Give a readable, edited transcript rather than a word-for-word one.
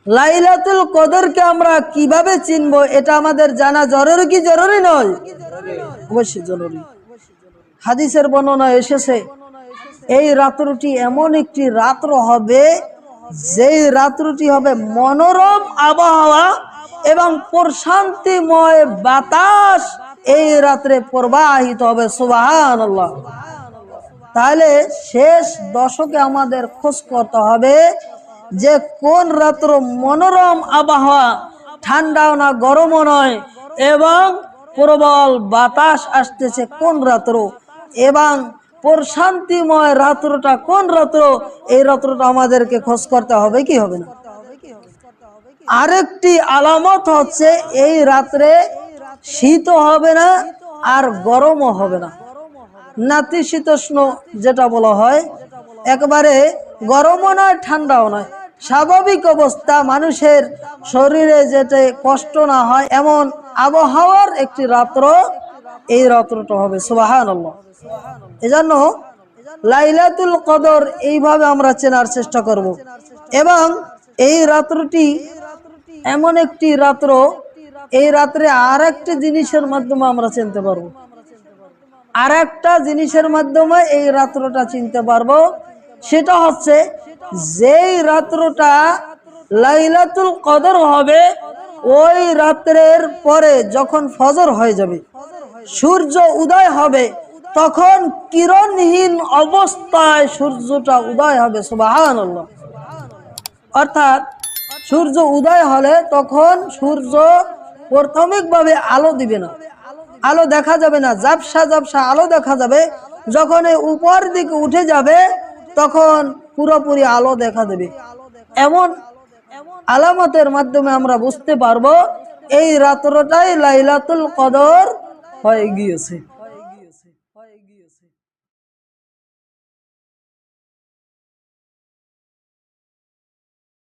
লাইলাতুল কদরকে আমরা কিভাবে চিনবো এটা আমাদের জানা জরুরি কি জরুরি নয়? অবশ্যই জরুরি। হাদিসের বর্ণনা এসেছে এই রাত্রটি এমন একটি রাত্র হবে যেই রাত্রটি হবে মনোরম আবহাওয়া এবং প্রশান্তিময় বাতাস এই রাত্রে প্রবাহিত হবে। সুবহানাল্লাহ। তাহলে শেষ দশকে আমাদের খোঁজ করতে হবে যে কোন রাত্র মনোরম আবহাওয়া, ঠান্ডাও না গরমও নয়, এবং প্রবল বাতাস আসতেছে কোন রাত্র, এবং প্রশান্তিময় রাত্রটা কোন রাত্র, এই রাত্রটা আমাদেরকে খোঁজ করতে হবে কি হবে না? আরেকটি আলামত হচ্ছে এই রাত্রে শীতও হবে না আর গরমও হবে না, নাতিশীতোষ্ণ যেটা বলা হয়, একবারে গরমও নয় ঠান্ডাও নয়, স্বাভাবিক অবস্থা, মানুষের শরীরে যেতে কষ্ট না হয় এমন আবহাওয়ার একটি রাত্র এই রাত্রটা হবে। সুবহানাল্লাহ। এজন্য লাইলাতুল কদর এইভাবে আমরা চেনার চেষ্টা করব, এবং এই রাত্রটি এমন একটি রাত্র, এই রাত্রে আর একটি জিনিসের মাধ্যমে আমরা চিনতে পারবো, আর একটা জিনিসের মাধ্যমে এই রাত্রটা চিনতে পারবো, সেটা হচ্ছে যেই রাত্রটা লাইলাতুল কদর হবে ওই রাত্রের পরে যখন ফজর হয়ে যাবে, সূর্য উদয় হবে, তখন কিরণহীন অবস্থায় সূর্যটা উদয় হবে। সুবহানাল্লাহ। অর্থাৎ সূর্য উদয় হলে তখন সূর্য প্রাথমিকভাবে আলো দিবে না, আলো দেখা যাবে না, ঝাপসা ঝাপসা আলো দেখা যাবে। যখন উপর দিকে উঠে যাবে তখন পুরোপুরি আলো দেখা দেবে। এমন আলামতের মাধ্যমে আমরা বুঝতে পারবো এই রাত্রটাই লাইলাতুল কদর হয়ে গিয়েছে।